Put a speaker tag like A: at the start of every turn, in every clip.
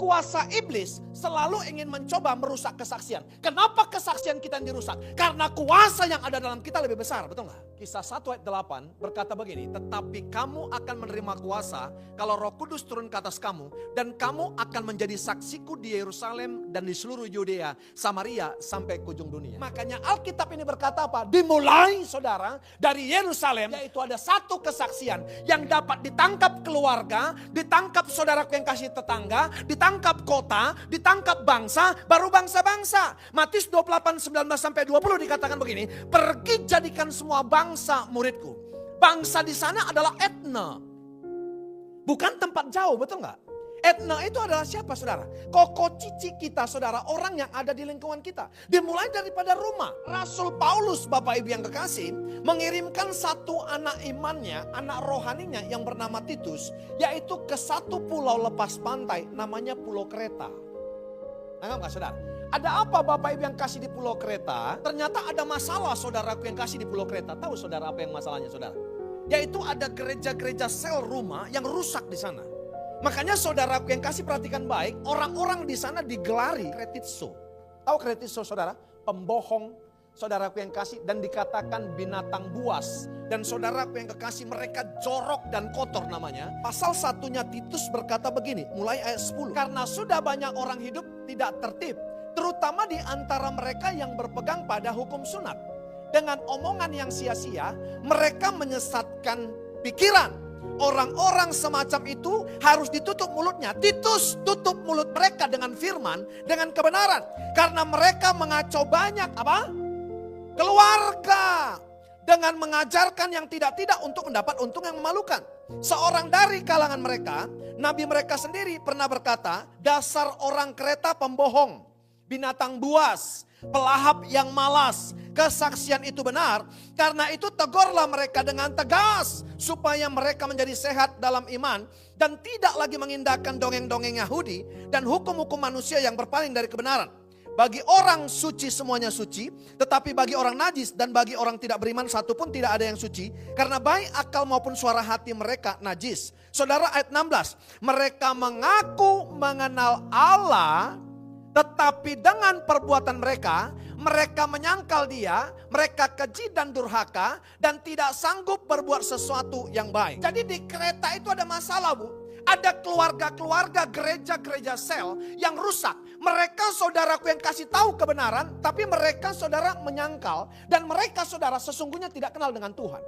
A: Kuasa iblis selalu ingin mencoba merusak kesaksian. Kenapa kesaksian kita yang dirusak? Karena kuasa yang ada dalam kita lebih besar, betul nggak? Kisah 1 ayat 8 berkata begini, tetapi kamu akan menerima kuasa kalau Roh Kudus turun ke atas kamu, dan kamu akan menjadi saksiku di Yerusalem dan di seluruh Yudea, Samaria sampai ke ujung dunia. Makanya Alkitab ini berkata apa? Dimulai saudara dari Yerusalem, yaitu ada satu kesaksian yang dapat ditangkap keluarga, ditangkap saudaraku yang kasih tetangga, ditangkap kota, ditangkap bangsa, baru bangsa-bangsa. Matius 28:19-20 dikatakan begini, pergi jadikan semua bangsa muridku. Bangsa di sana adalah etna, bukan tempat jauh, betul nggak? Etna itu adalah siapa saudara? Koko cici kita saudara, orang yang ada di lingkungan kita. Dimulai daripada rumah. Rasul Paulus, Bapak Ibu yang kekasih, mengirimkan satu anak imannya, anak rohaninya yang bernama Titus, yaitu ke satu pulau lepas pantai namanya Pulau Kreta. Nggak saudara? Ada apa Bapak Ibu yang kasih di Pulau Kreta? Ternyata ada masalah saudaraku yang kasih di Pulau Kreta. Tahu saudara apa yang masalahnya saudara? Yaitu ada gereja-gereja sel rumah yang rusak di sana. Makanya saudaraku yang kasih perhatikan baik, orang-orang di sana digelari kretitso. Tahu kretitso saudara? Pembohong, saudaraku yang kasih, dan dikatakan binatang buas. Dan saudaraku yang kekasih, mereka jorok dan kotor namanya. Pasal 1-nya Titus berkata begini, mulai ayat 10. Karena sudah banyak orang hidup tidak tertib, terutama di antara mereka yang berpegang pada hukum sunat. Dengan omongan yang sia-sia, mereka menyesatkan pikiran. Orang-orang semacam itu harus ditutup mulutnya. Titus, tutup mulut mereka dengan firman, dengan kebenaran. Karena mereka mengacau banyak apa? Keluarga. Dengan mengajarkan yang tidak-tidak untuk mendapat untung yang memalukan. Seorang dari kalangan mereka, nabi mereka sendiri pernah berkata, dasar orang Kreta pembohong, binatang buas, pelahap yang malas. Kesaksian itu benar, karena itu tegurlah mereka dengan tegas supaya mereka menjadi sehat dalam iman dan tidak lagi mengindahkan dongeng-dongeng Yahudi dan hukum-hukum manusia yang berpaling dari kebenaran. Bagi orang suci semuanya suci, tetapi bagi orang najis dan bagi orang tidak beriman satu pun tidak ada yang suci, karena baik akal maupun suara hati mereka najis. Saudara, ayat 16, mereka mengaku mengenal Allah, tetapi dengan perbuatan mereka menyangkal dia, mereka keji dan durhaka, dan tidak sanggup berbuat sesuatu yang baik. Jadi di Kreta itu ada masalah bu. Ada keluarga-keluarga, gereja-gereja sel yang rusak. Mereka saudaraku yang kasih tahu kebenaran, tapi mereka saudara menyangkal. Dan mereka saudara sesungguhnya tidak kenal dengan Tuhan.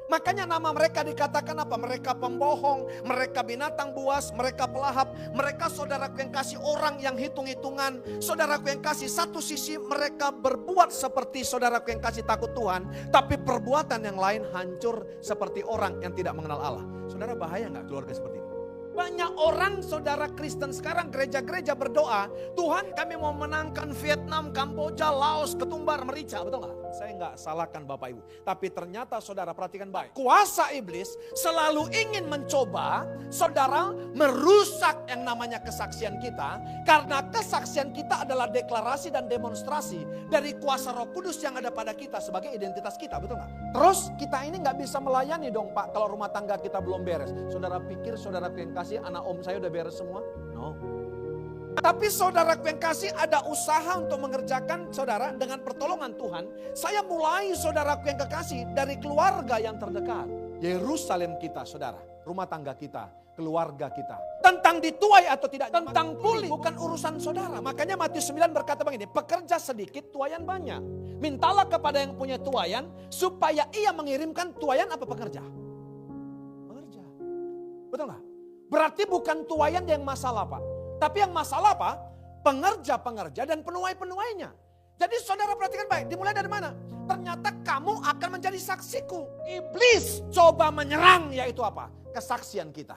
A: Makanya nama mereka dikatakan apa? Mereka pembohong, mereka binatang buas, mereka pelahap, mereka saudaraku yang kasih orang yang hitung-hitungan. Saudaraku yang kasih, satu sisi mereka berbuat seperti saudaraku yang kasih takut Tuhan, tapi perbuatan yang lain hancur seperti orang yang tidak mengenal Allah. Saudara, bahaya gak keluarga seperti ini? Banyak orang saudara Kristen sekarang gereja-gereja berdoa, Tuhan kami mau menangkan Vietnam, Kamboja, Laos, ketumbar, merica, betul gak? Saya gak salahkan Bapak Ibu. Tapi ternyata saudara perhatikan baik. Kuasa iblis selalu ingin mencoba saudara merusak yang namanya kesaksian kita. Karena kesaksian kita adalah deklarasi dan demonstrasi dari kuasa Roh Kudus yang ada pada kita sebagai identitas kita, betul gak? Terus kita ini gak bisa melayani dong Pak kalau rumah tangga kita belum beres. Saudara pikir saudara yang kasih anak om saya udah beres semua? No. Tapi saudaraku yang kasih ada usaha untuk mengerjakan saudara dengan pertolongan Tuhan. Saya mulai saudaraku yang kekasih dari keluarga yang terdekat. Yerusalem kita saudara, rumah tangga kita, keluarga kita. Tentang dituai atau tidak, tentang pulih bukan urusan saudara. Makanya Matius 9 berkata begini, pekerja sedikit tuayan banyak. Mintalah kepada yang punya tuayan supaya ia mengirimkan tuayan apa pekerja? Pekerja. Betul gak? Berarti bukan tuayan yang masalah Pak. Tapi yang masalah apa? Pengerja-pengerja dan penuai-penuainya. Jadi saudara perhatikan baik, dimulai dari mana? Ternyata kamu akan menjadi saksiku. Iblis coba menyerang, yaitu apa? Kesaksian kita.